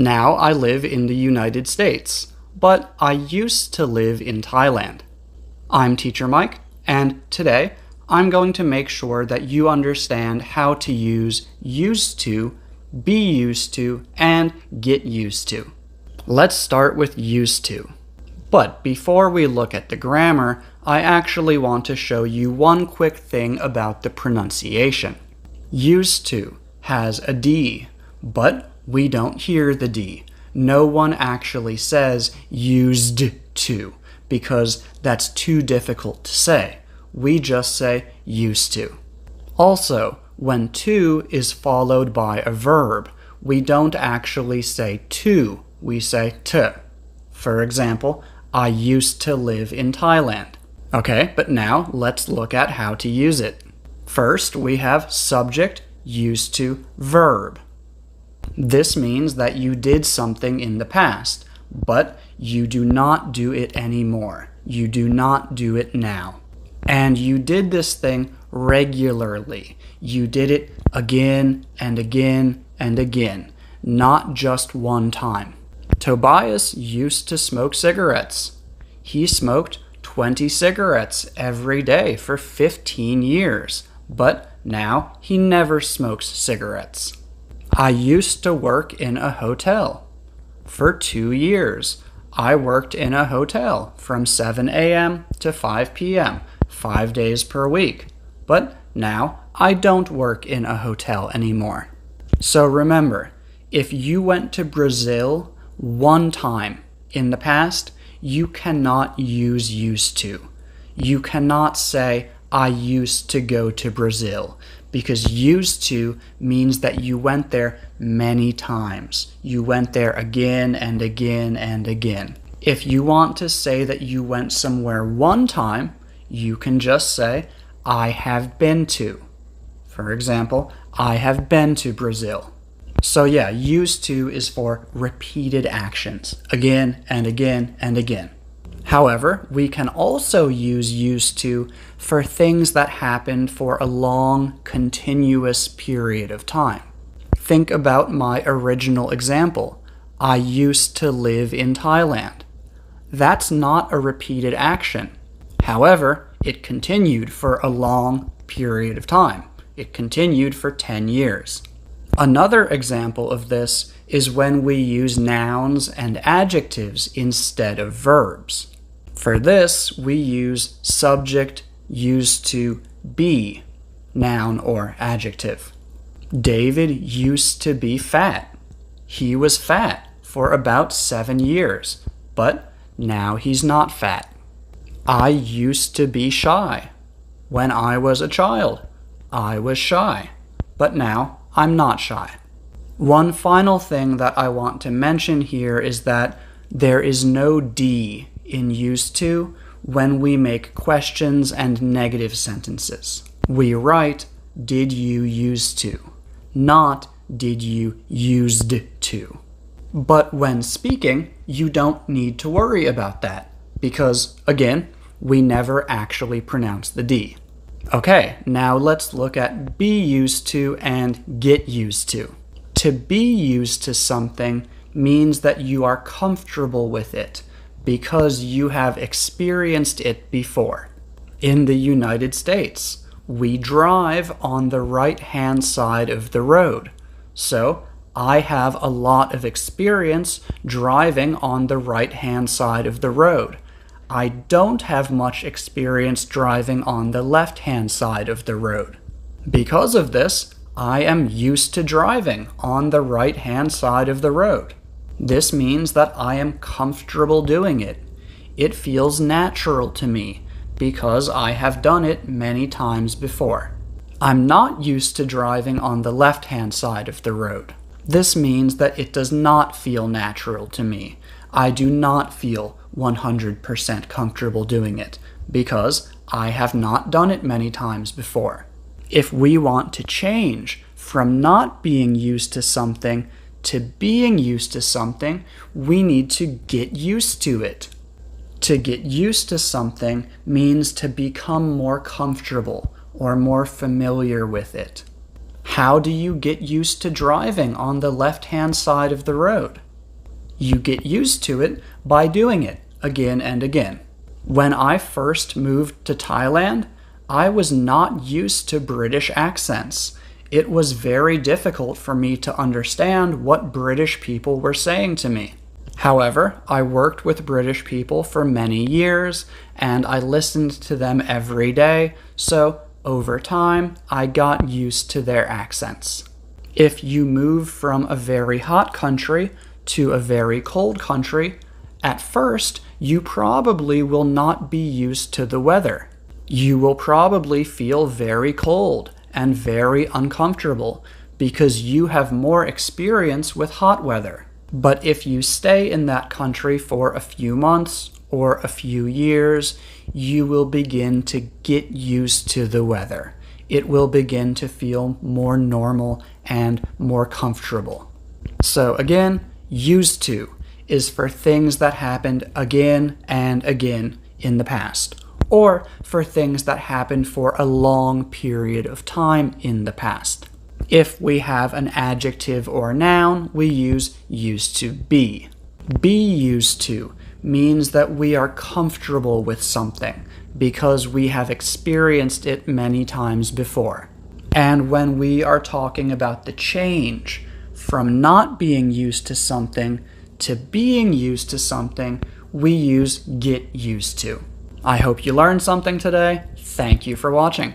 Now I live in the United States, but I used to live in Thailand. I'm Teacher Mike, and today I'm going to make sure that you understand how to use used to, be used to, and get used to. Let's start with used to. But before we look at the grammar, I actually want to show you one quick thing about the pronunciation. Used to has a D, but we don't hear the D. No one actually says used to, because that's too difficult to say. We just say used to. Also, when to is followed by a verb, we don't actually say to, we say to. For example, I used to live in Thailand. Okay, but now let's look at how to use it. First, we have subject, used to, verb. This means that you did something in the past, but you do not do it anymore. You do not do it now. And you did this thing regularly. You did it again and again and again, not just one time. Tobias used to smoke cigarettes. He smoked 20 cigarettes every day for 15 years, but now he never smokes cigarettes. I used to work in a hotel. For 2 years, I worked in a hotel from 7 a.m. to 5 p.m., 5 days per week. But now I don't work in a hotel anymore. So remember, if you went to Brazil one time in the past, you cannot use used to. You cannot say, I used to go to Brazil, because used to means that you went there many times. You went there again and again and again. If you want to say that you went somewhere one time, you can just say, I have been to. For example, I have been to Brazil. So yeah, used to is for repeated actions, again and again and again. However, we can also use used to for things that happened for a long, continuous period of time. Think about my original example. I used to live in Thailand. That's not a repeated action. However, it continued for a long period of time. It continued for 10 years. Another example of this is when we use nouns and adjectives instead of verbs. For this, we use subject used to be, noun or adjective. David used to be fat. He was fat for about 7 years, but now he's not fat. I used to be shy. When I was a child, I was shy, but now I'm not shy. One final thing that I want to mention here is that there is no D in used to when we make questions and negative sentences. We write, did you used to, not did you used to. But when speaking, you don't need to worry about that because, again, we never actually pronounce the D. Okay, now let's look at be used to and get used to. To be used to something means that you are comfortable with it because you have experienced it before. In the United States, we drive on the right-hand side of the road. So, I have a lot of experience driving on the right-hand side of the road. I don't have much experience driving on the left-hand side of the road. Because of this, I am used to driving on the right-hand side of the road. This means that I am comfortable doing it. It feels natural to me because I have done it many times before. I'm not used to driving on the left-hand side of the road. This means that it does not feel natural to me. I do not feel 100% comfortable doing it because I have not done it many times before. If we want to change from not being used to something to being used to something, we need to get used to it. To get used to something means to become more comfortable or more familiar with it. How do you get used to driving on the left-hand side of the road? You get used to it by doing it again and again. When I first moved to Thailand, I was not used to British accents. It was very difficult for me to understand what British people were saying to me. However, I worked with British people for many years, and I listened to them every day, so over time, I got used to their accents. If you move from a very hot country to a very cold country, at first, you probably will not be used to the weather. You will probably feel very cold and very uncomfortable because you have more experience with hot weather. But if you stay in that country for a few months or a few years, you will begin to get used to the weather. It will begin to feel more normal and more comfortable. So again, used to is for things that happened again and again in the past, or for things that happened for a long period of time in the past. If we have an adjective or noun, we use used to be. Be used to means that we are comfortable with something because we have experienced it many times before. And when we are talking about the change from not being used to something to being used to something, we use get used to. I hope you learned something today. Thank you for watching.